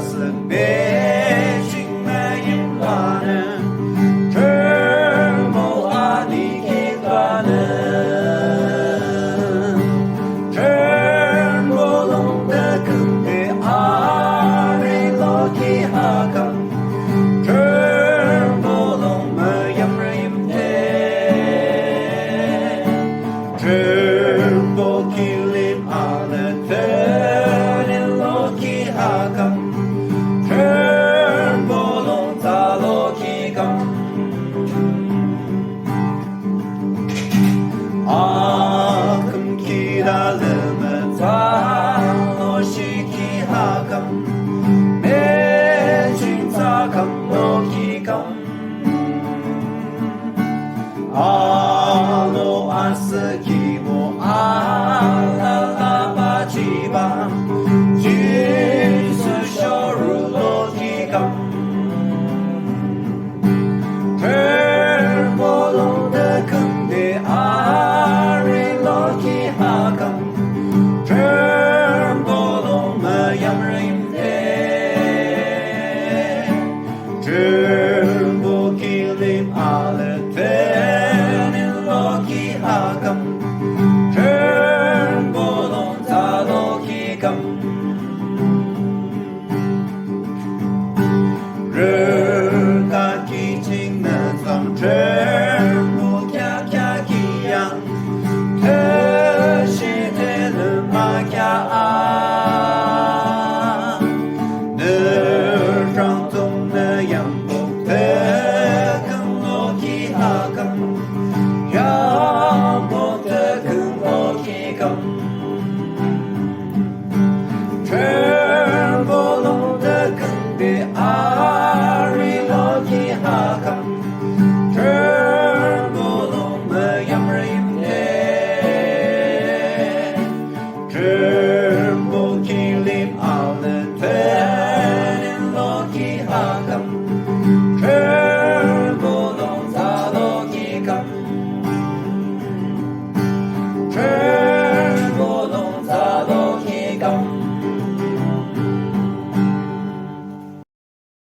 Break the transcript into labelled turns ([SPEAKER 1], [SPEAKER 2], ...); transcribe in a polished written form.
[SPEAKER 1] lasık beşikmeyim lanı Körmo adiki lanı Körmolum da kındı are loki hakam Körmolum yamrayım de Körmol kilim anıtın loki hakam Körmolum ta loki kam Akım kiralımı ta loşiki hakam Mecin takam loki kam Alo arsı ki bu alala baciba Cüsü şoru loki kam Körmolum da kındı are loki hakam Körmolum yamrayım de Körmol kilim alıtın loki hakam Körmolum ta loki kam Röka kiçing năsam Körmol kya kiyang Köşedelim akya